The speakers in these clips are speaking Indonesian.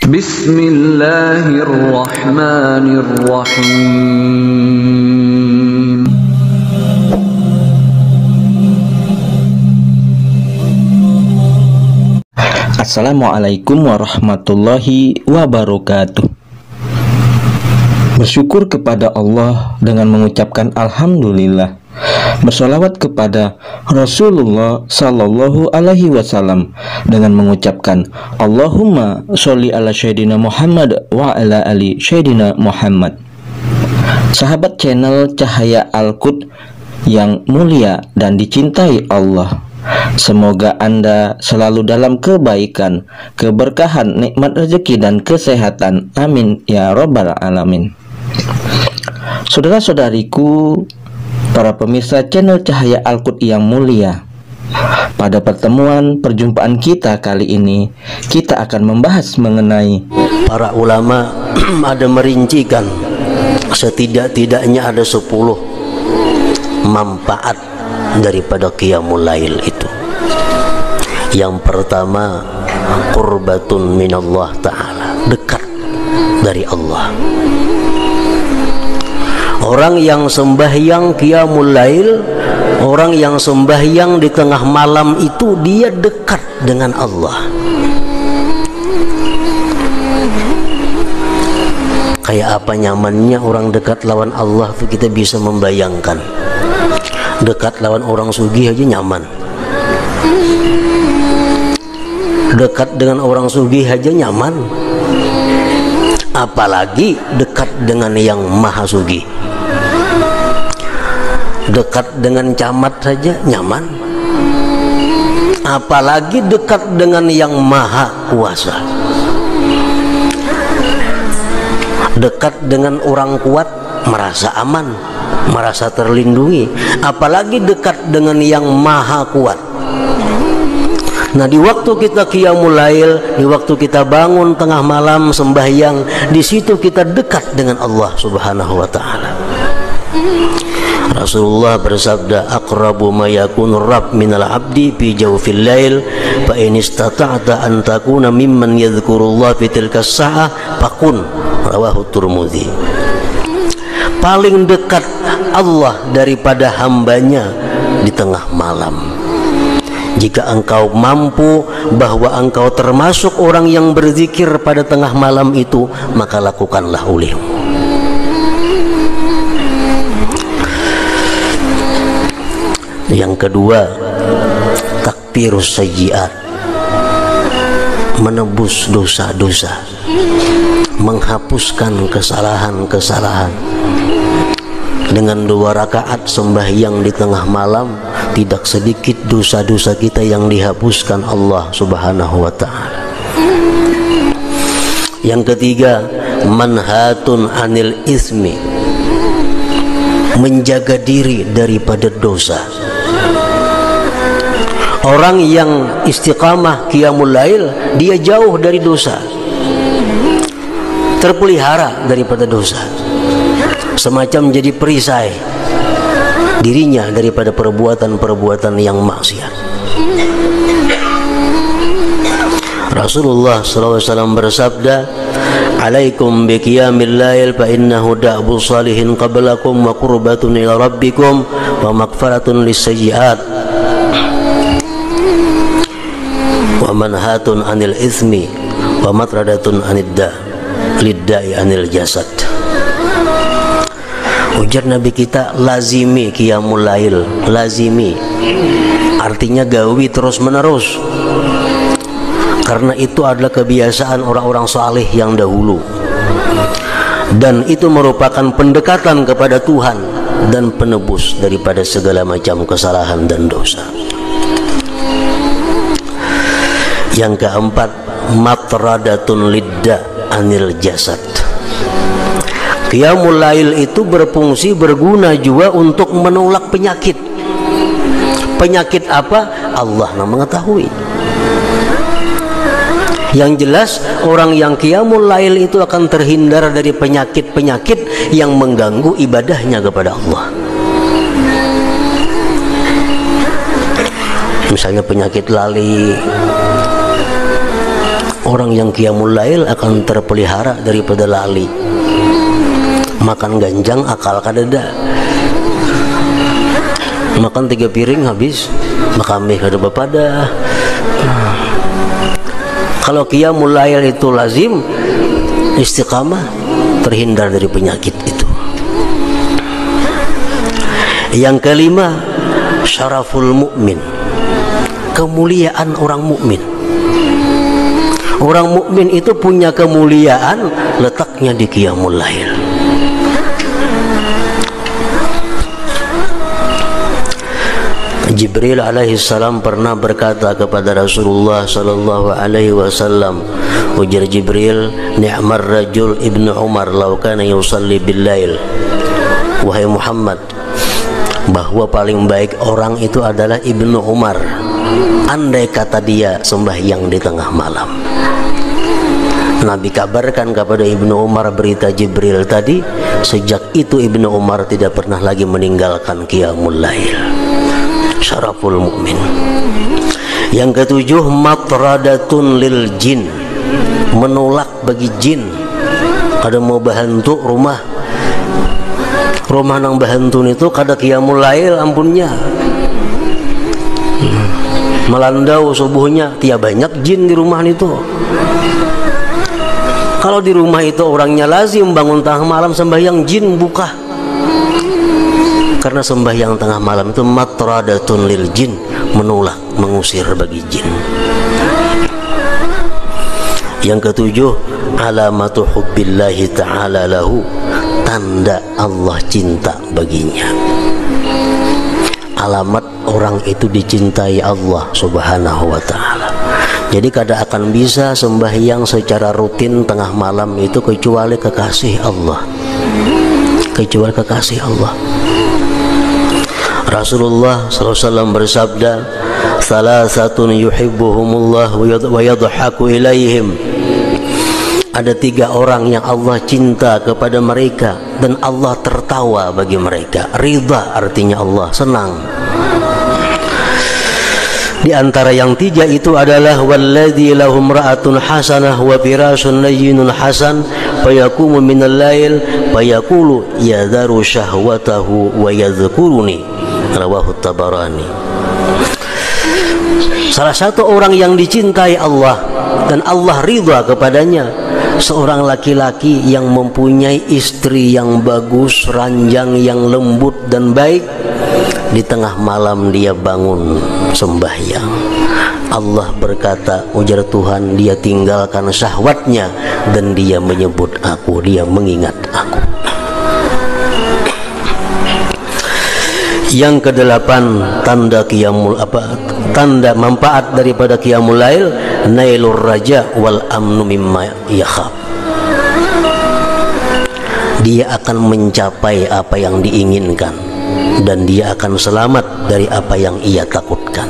Bismillahirrahmanirrahim. Assalamualaikum warahmatullahi wabarakatuh. Bersyukur kepada Allah dengan mengucapkan Alhamdulillah. Bersolawat kepada Rasulullah Sallallahu Alaihi Wasallam dengan mengucapkan Allahumma sholli ala Sayyidina Muhammad wa ala ali Sayyidina Muhammad. Sahabat channel Cahaya Al-Qud yang mulia dan dicintai Allah, semoga Anda selalu dalam kebaikan, keberkahan, nikmat rezeki dan kesehatan. Amin ya rabbal alamin. Saudara-saudariku, para pemirsa channel Cahaya Al-Qud yang mulia, pada perjumpaan kita kali ini, kita akan membahas mengenai para ulama ada merincikan setidak-tidaknya ada 10 manfaat daripada qiyamul lail itu. Yang pertama, qurbatun minallah ta'ala, dekat dari Allah. Orang yang sembahyang qiyamul lail, orang yang sembahyang di tengah malam itu, dia dekat dengan Allah. Kayak apa nyamannya orang dekat lawan Allah tuh kita bisa membayangkan. Dekat lawan orang sugih aja nyaman. Dekat dengan orang sugih aja nyaman, apalagi dekat dengan yang maha sugih. Dekat dengan camat saja nyaman, apalagi dekat dengan yang maha kuasa. Dekat dengan orang kuat merasa aman, merasa terlindungi, apalagi dekat dengan yang maha kuat. Nah, di waktu kita qiyamul lail, di waktu kita bangun tengah malam sembahyang, di situ kita dekat dengan Allah Subhanahu wa taala. Rasulullah bersabda, aqrabu ma yakunu rabb minal abdi fi jawfil lail, fa in istata'ta an takuna mimman yadhkurullah fi tilka as-sa'ah fakun. Rawahu Tirmidzi. Paling dekat Allah daripada hambanya di tengah malam. Jika engkau mampu bahwa engkau termasuk orang yang berzikir pada tengah malam itu, maka lakukanlah olehmu. Yang kedua, takfirus sayyi'at, menebus dosa-dosa, menghapuskan kesalahan-kesalahan. Dengan 2 rakaat sembahyang di tengah malam, tidak sedikit dosa-dosa kita yang dihapuskan Allah Subhanahu wa ta'ala. Yang ketiga, manhatun anil ismi, menjaga diri daripada dosa. Orang yang istiqamah qiyamul lail, dia jauh dari dosa, terpelihara daripada dosa, semacam jadi perisai dirinya daripada perbuatan-perbuatan yang maksiat. Rasulullah SAW bersabda, alaikum bi qiyamil lail fa innahu da'bu salihin qablakum wa qurbatun ila rabbikum wa maghfiratun lis-sayyi'at wa manhatun anil ithmi wa matradatun lidda'i anil jasad. Ujar Nabi kita, lazimi qiyamul lail, lazimi artinya gawi terus menerus, karena itu adalah kebiasaan orang-orang saleh yang dahulu, dan itu merupakan pendekatan kepada Tuhan dan penebus daripada segala macam kesalahan dan dosa. Yang keempat, matradatun lidda anil jasad. Qiyamul lail itu berfungsi, berguna juga untuk menolak penyakit. Penyakit apa? Allah yang mengetahui. Yang jelas, orang yang qiyamul lail itu akan terhindar dari penyakit-penyakit yang mengganggu ibadahnya kepada Allah. Misalnya penyakit lali, Orang yang qiyamul lail akan terpelihara daripada lali. Makan ganjang akal kadada. Makan 3 piring habis, makamih kada bapada. Kalau qiyamul lail itu lazim, istiqamah, terhindar dari penyakit itu. Yang kelima, syaraful mukmin, kemuliaan orang mukmin. Orang mukmin itu punya kemuliaan, letaknya di qiyamul lail. Jibril alaihi salam pernah berkata kepada Rasulullah sallallahu alaihi wasallam, ujar Jibril, ni'mar rajul ibnu Umar law kana yusalli bil lail. Wahai Muhammad, bahwa paling baik orang itu adalah Ibnu Umar, andai kata dia sembahyang di tengah malam. Nabi kabarkan kepada Ibnu Umar berita Jibril tadi. Sejak itu Ibnu Umar tidak pernah lagi meninggalkan qiyamul lail. Syaraful mukmin. Yang ketujuh, matradatun lil jin, menolak bagi jin. Kada mau bahantu rumah nang bahantun itu kada qiyamul lail ampunnya. Melandau subuhnya, tiap banyak jin di rumah itu. Kalau di rumah itu orangnya lazim bangun tengah malam sembahyang, jin buka. Karena sembahyang tengah malam itu matradatun lil jin, menolak, mengusir bagi jin. Yang ketujuh, alamatu hubbillahi ta'ala lahu, tanda Allah cinta baginya. Alamat orang itu dicintai Allah subhanahu wa ta'ala. Jadi kada akan bisa sembahyang secara rutin tengah malam itu kecuali kekasih Allah. Kecuali kekasih Allah. Rasulullah SAW bersabda, salasatun yuhibbuhumullah wa yadhaku ilaihim. Ada 3 orang yang Allah cinta kepada mereka dan Allah tertawa bagi mereka. Ridha artinya Allah senang. Di antara yang 3 itu adalah walladzi lahum ra'atun hasanah wa firasun layyinun hasan fayaqumu minal lail fayaqulu yadharu syahwatahu wa yadhkuruni. Rawahu Tabarani. Salah satu orang yang dicintai Allah dan Allah ridha kepadanya, seorang laki-laki yang mempunyai istri yang bagus, ranjang yang lembut dan baik. Di tengah malam dia bangun sembahyang. Allah berkata, ujar Tuhan, dia tinggalkan syahwatnya dan dia menyebut aku, dia mengingat aku. Yang kedelapan, tanda manfaat daripada qiyamul lail, nailur raja wal amnu mimma yakhaf. Dia akan mencapai apa yang diinginkan dan dia akan selamat dari apa yang ia takutkan.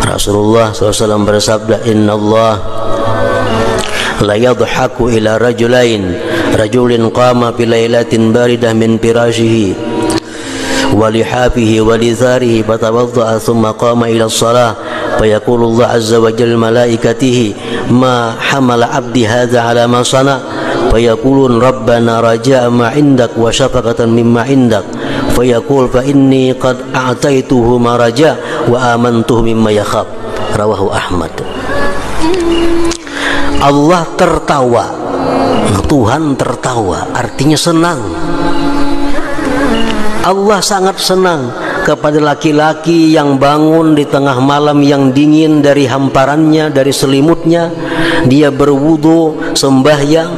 Rasulullah SAW bersabda, Inna Allah la yadhaku ila rajulin qama fi lailatin baridah min firashihi wa lihafihi wa lizarihi fatawadda'a thumma qama ila as-salah fayaqulu Allah azza wa jalla malaikatihi ma hamala abdi hadha ala ma sana fayaqulun rabbana raja'a ma indak wa syafaqatan mimma indak fayaqul fa inni qad a'taituhu ma raja' wa amantuhu mimma yakhaf. Rawahu Ahmad. Allah tertawa, Tuhan tertawa, artinya senang. Allah sangat senang kepada laki-laki yang bangun di tengah malam yang dingin dari hamparannya, dari selimutnya. Dia berwudu, sembahyang.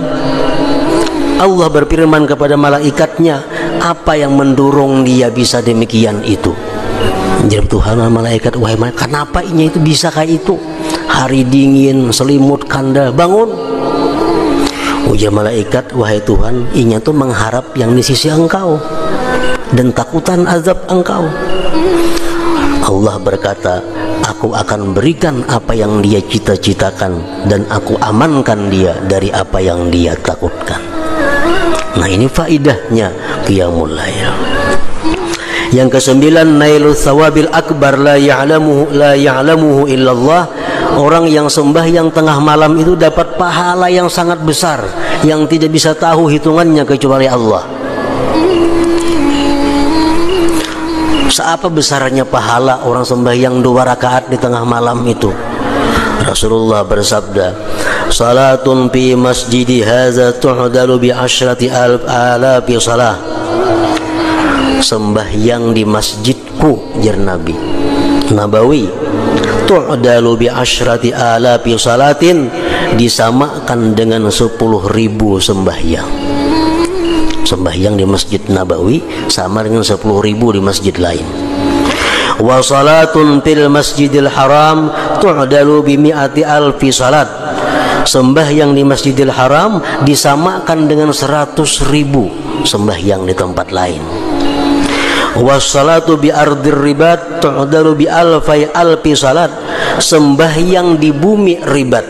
Allah berfirman kepada malaikatnya, apa yang mendorong dia bisa demikian itu? Jadi Tuhan malaikat, wahai malaikat, kenapa ini itu bisa kayak itu? Hari dingin, selimut kanda, bangun. Ujar malaikat, wahai Tuhan, inya tuh mengharap yang di sisi engkau dan takutan azab engkau. Allah berkata, aku akan berikan apa yang dia cita-citakan dan aku amankan dia dari apa yang dia takutkan. Nah, ini faidahnya qiyamul lail. Yang ke-9, nailu thawabil akbar la ya'lamuhu illallah orang yang sembahyang tengah malam itu dapat pahala yang sangat besar yang tidak bisa tahu hitungannya kecuali Allah. Seapa besarnya pahala orang sembahyang 2 rakaat di tengah malam itu? Rasulullah bersabda, salatun fi masjidi hadza tu'dalu bi 10,000 salah. Sembahyang di masjidku, jar Nabi Nabawi, tu'dalu bi 10,000 salatin, disamakan dengan 10.000 sembahyang. Sembahyang di Masjid Nabawi sama dengan 10.000 di masjid lain. Wa salatun fil masjidil haram tu'dalu bi 100,000 salat. Sembahyang di Masjidil Haram disamakan dengan 100.000 sembahyang di tempat lain. Wassalatu bi ardir ribat tu'dalu bi 1,000 salat. Sembahyang di bumi ribat,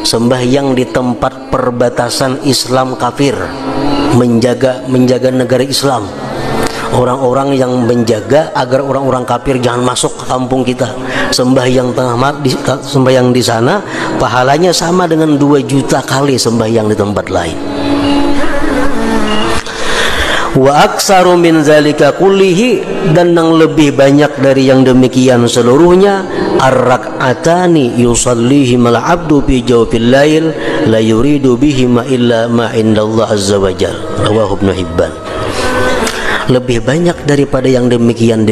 sembahyang di tempat perbatasan Islam kafir, menjaga negara Islam, orang-orang yang menjaga agar orang-orang kafir jangan masuk ke kampung kita. Sembahyang sembahyang di sana pahalanya sama dengan 2 juta kali sembahyang di tempat lain. Wa aksaru min zalika kullihi, dan yang lebih banyak dari yang demikian seluruhnya, ar-rak'atani yusallihimal abdu fi jawfil lail la yuridu bihima illa ma indallah azza wa jalla. Rawahu Ibnu Hibban. Lebih banyak daripada yang demikian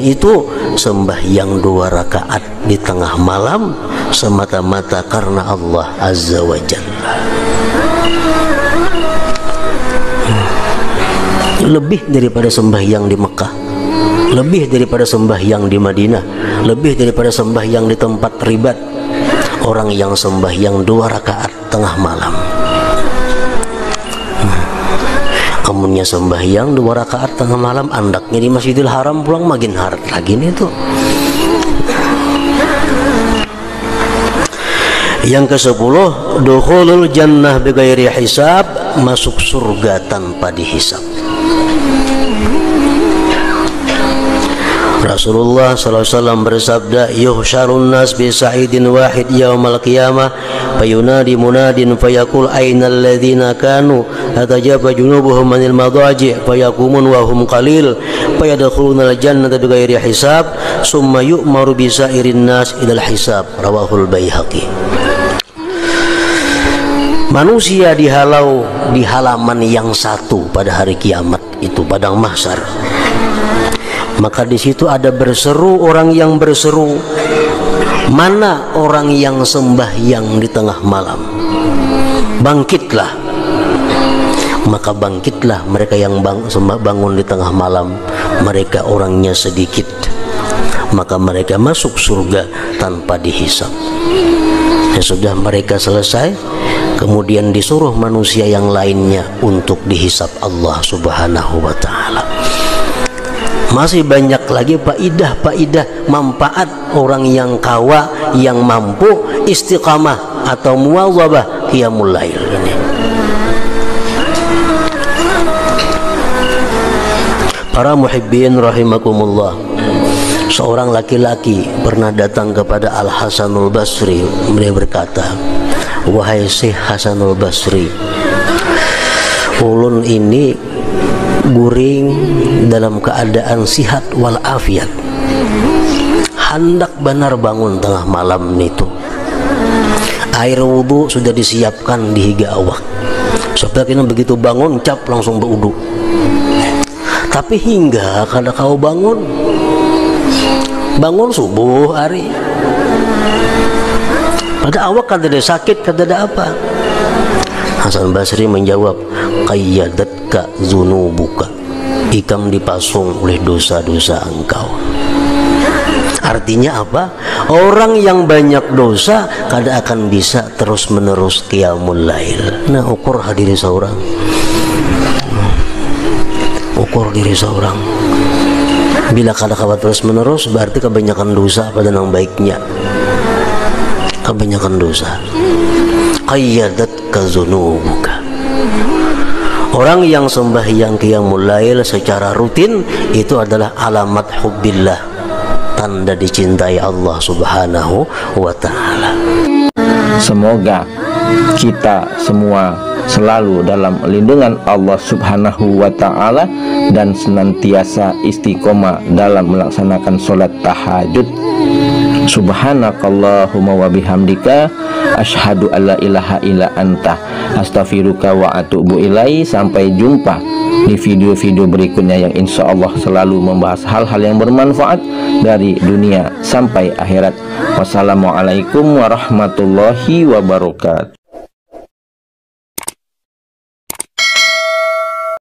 itu sembahyang 2 rakaat di tengah malam semata-mata karena Allah azza wa jalla. Lebih daripada sembahyang di Mekah, lebih daripada sembahyang di Madinah, lebih daripada sembahyang di tempat ribat. Orang yang sembahyang 2 rakaat tengah malam, amunnya sembahyang 2 rakaat tengah malam, andaknya di Masjidil Haram pulang makin harat lagi nih tuh. Yang ke-10, dukhulul jannah bighairi hisab, masuk surga tanpa dihisab. Rasulullah SAW bersabda, yuhsyarun nas bi sa'idin wahid yaumal qiyamah fayunadi munadin fayaqul ainal ladzina kanu tatajaba junubuhum anil madaji fayaqumun wa hum qalil fayadkhuluna al jannata bighairi hisab summa yu'maru bi sa'irin nas ilal hisab. Rawahul Baihaqi. Manusia dihalau di halaman yang satu pada hari kiamat itu, padang mahsyar. Maka di situ ada berseru orang yang berseru, mana orang yang sembahyang di tengah malam? Bangkitlah. Maka bangkitlah mereka yang bangun di tengah malam. Mereka orangnya sedikit. Maka mereka masuk surga tanpa dihisab. Sesudah mereka selesai, kemudian disuruh manusia yang lainnya untuk dihisab Allah Subhanahu wa ta'ala. Masih banyak lagi faidah manfaat orang yang kawa, yang mampu istiqamah atau muwazabah qiyamul lail ini. Para muhibbin rahimakumullah, seorang laki-laki pernah datang kepada Al Hasanul Basri. Beliau berkata, wahai Syekh Hasanul Basri, ulun ini guring dalam keadaan sihat walafiat, hendak benar bangun tengah malam itu. Air wudhu sudah disiapkan di higa awak, supaya begitu bangun cap langsung berwudhu. Tapi hingga kada kau bangun subuh hari, pada awak kada ada sakit, kada ada apa. Hasan Basri menjawab, qayyadatka zunubuka, ikam dipasung oleh dosa-dosa engkau. Artinya apa? Orang yang banyak dosa kada akan bisa terus-menerus qiyamul lail. Nah, ukur diri seorang, ukur diri seorang. Bila kada kawan terus-menerus, berarti kebanyakan dosa pada yang baiknya, kebanyakan dosa. Qayyadatka zunubuka. Orang yang sembahyang qiyamul lail secara rutin itu adalah alamat hubbillah, tanda dicintai Allah Subhanahu wa ta'ala. Semoga kita semua selalu dalam lindungan Allah Subhanahu wa ta'ala dan senantiasa istiqomah dalam melaksanakan sholat tahajud. Subhanakallahumma wa bihamdika asyhadu alla ilaha illa anta astaghfiruka wa atubu ilaihi. Sampai jumpa di video-video berikutnya yang insya Allah selalu membahas hal-hal yang bermanfaat dari dunia sampai akhirat. Wassalamualaikum warahmatullahi wabarakatuh.